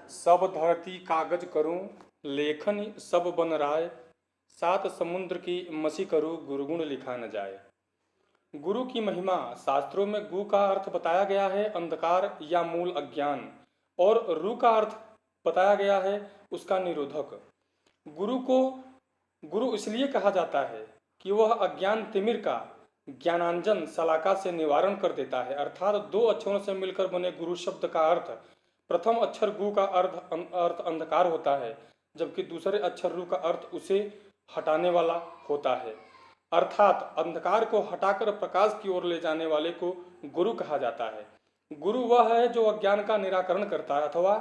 सब धरती कागज करूं, लेखन सब बन राय। सात समुद्र की मसी करूं, गुरुगुण लिखा न जाए। गुरु की महिमा शास्त्रों में गु का अर्थ बताया गया है अंधकार या मूल अज्ञान, और रु का अर्थ बताया गया है उसका निरोधक। गुरु को गुरु इसलिए कहा जाता है कि वह अज्ञान तिमिर का ज्ञानांजन सलाका से निवारण कर देता है। अर्थात दो अक्षरों से मिलकर बने गुरु शब्द का अर्थ, प्रथम अक्षर गु का अर्थ अंधकार होता है, जबकि दूसरे अक्षर रु का अर्थ उसे हटाने वाला होता है। अर्थात अंधकार को हटाकर प्रकाश की ओर ले जाने वाले को गुरु कहा जाता है। गुरु वह है जो अज्ञान का निराकरण करता है, अथवा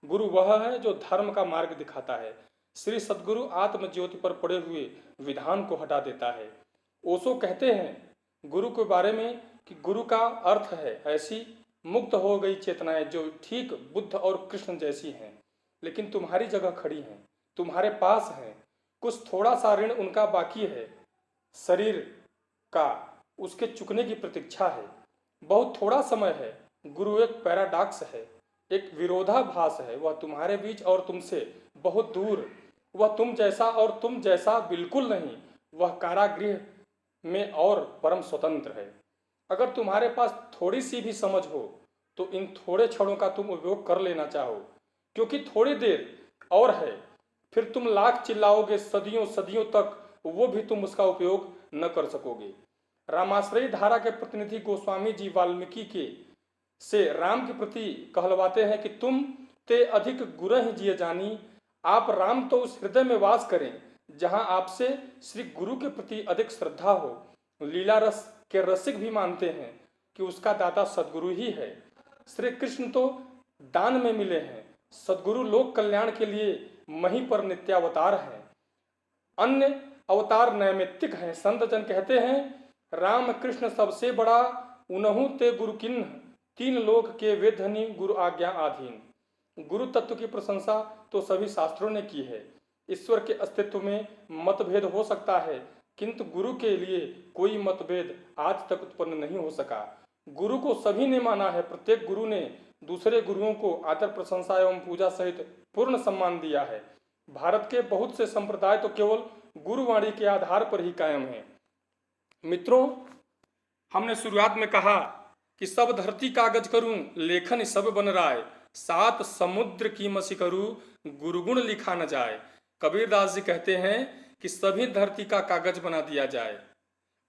गुरु वह है जो धर्म का मार्ग दिखाता है। श्री सद्गुरु आत्म ज्योति पर पड़े हुए विधान को हटा देता है। ओशो कहते हैं गुरु के बारे में कि गुरु का अर्थ है ऐसी मुक्त हो गई चेतनाएं जो ठीक बुद्ध और कृष्ण जैसी हैं, लेकिन तुम्हारी जगह खड़ी हैं, तुम्हारे पास हैं। कुछ थोड़ा सा ऋण उनका बाकी है, शरीर का उसके चुकने की प्रतीक्षा है। बहुत थोड़ा समय है। गुरु एक पैराडॉक्स है, एक विरोधाभास है। वह तुम्हारे बीच और तुमसे बहुत दूर, वह तुम जैसा और तुम जैसा बिल्कुल नहीं। वह कारागृह में और परम स्वतंत्र है। अगर तुम्हारे पास थोड़ी सी भी समझ हो तो इन थोड़े क्षणों का तुम उपयोग कर लेना चाहो, क्योंकि थोड़ी देर और है, फिर तुम लाख चिल्लाओगे सदियों सदियों तक, वो भी तुम उसका उपयोग न कर सकोगे। रामाश्रयी धारा के प्रतिनिधि गोस्वामी जी वाल्मीकि के से राम के प्रति कहलवाते हैं कि तुम ते अधिक गुरह जिय जानी। आप राम तो उस हृदय में वास करें जहां आपसे श्री गुरु के प्रति अधिक श्रद्धा हो। लीला रस के रसिक भी मानते हैं कि उसका दाता सदगुरु ही है। श्री कृष्ण तो दान में मिले हैं, सदगुरु लोक कल्याण के लिए मही पर नित्यावतार हैं, अन्य अवतार नैमित्तिक हैं। संत जन कहते हैं राम कृष्ण सबसे बड़ा, उनहु ते गुरु किन्ह, तीन लोक के वे धनी गुरु आज्ञा आधीन। गुरु तत्व की प्रशंसा तो सभी शास्त्रों ने की है। ईश्वर के अस्तित्व में मतभेद हो सकता है, किंतु गुरु के लिए कोई मतभेद आज तक उत्पन्न नहीं हो सका। गुरु को सभी ने माना है। प्रत्येक गुरु ने दूसरे गुरुओं को आदर प्रशंसा एवं पूजा सहित पूर्ण सम्मान दिया है। भारत के बहुत से संप्रदाय तो केवल गुरुवाणी के आधार पर ही कायम हैं। मित्रों, हमने शुरुआत में कहा कि सब धरती कागज करूं, लेखन सब बन राय। सात समुद्र की मसी करूं, गुरुगुण लिखा न जाए। कबीरदास जी कहते हैं कि सभी धरती का कागज बना दिया जाए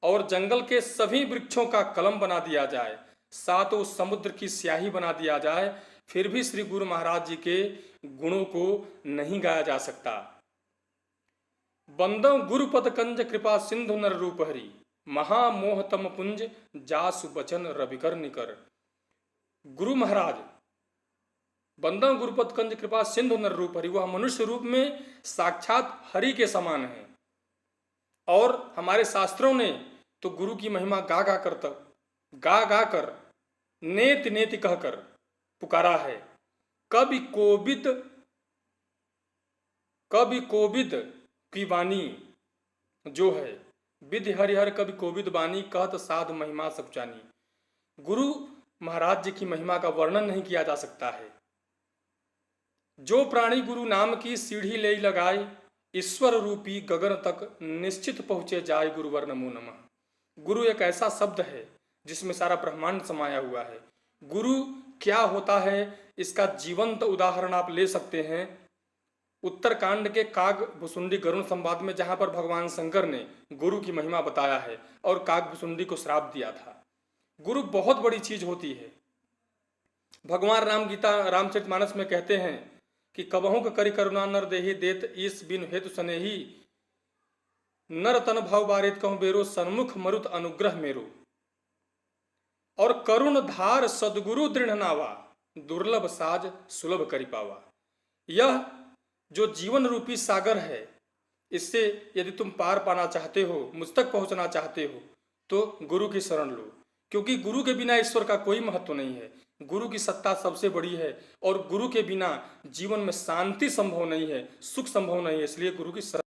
और जंगल के सभी वृक्षों का कलम बना दिया जाए, सातों समुद्र की स्याही बना दिया जाए, फिर भी श्री गुरु महाराज जी के गुणों को नहीं गाया जा सकता। बंदो गुरुपद कंज कृपा सिंधु नर रूप हरि, महामोहतम पुंज जासु बचन रविकर निकर। गुरु महाराज बंदो गुरुपद कंज कृपा सिंधु नर रूप हरि, वह मनुष्य रूप में साक्षात हरि के समान है। और हमारे शास्त्रों ने तो गुरु की महिमा गा गा कर नेति नेति कहकर पुकारा है। कवि कोविद की वाणी जो है, विधि हरिहर कवि कोविद वाणी, कहत साध महिमा सब जानी। गुरु महाराज जी की महिमा का वर्णन नहीं किया जा सकता है। जो प्राणी गुरु नाम की सीढ़ी ले लगाए, ईश्वर रूपी गगन तक निश्चित पहुंचे जाए। गुरुवर नमो नमः। गुरु एक ऐसा शब्द है जिसमें सारा ब्रह्मांड समाया हुआ है। गुरु क्या होता है इसका जीवंत उदाहरण आप ले सकते हैं उत्तरकांड के काग भुसुंडी गरुण संवाद में, जहां पर भगवान शंकर ने गुरु की महिमा बताया है और काग भुसुंडी को श्राप दिया था। गुरु बहुत बड़ी चीज होती है। भगवान राम गीता रामचरितमानस में कहते हैं कि कबहू करि करुणा नर देहि, देत ईस बिन हेतु सनेही। नर तन भाव बारित कहूं बेरो, सन्मुख मरुत अनुग्रह मेरो। और करुण धार सदगुरु दृढ़ नावा, दुर्लभ साज सुलभ करि पावा। यह जो जीवन रूपी सागर है, इससे यदि तुम पार पाना चाहते हो, मुझ तक पहुंचना चाहते हो, तो गुरु की शरण लो, क्योंकि गुरु के बिना ईश्वर का कोई महत्व नहीं है। गुरु की सत्ता सबसे बड़ी है और गुरु के बिना जीवन में शांति संभव नहीं है, सुख संभव नहीं है। इसलिए गुरु की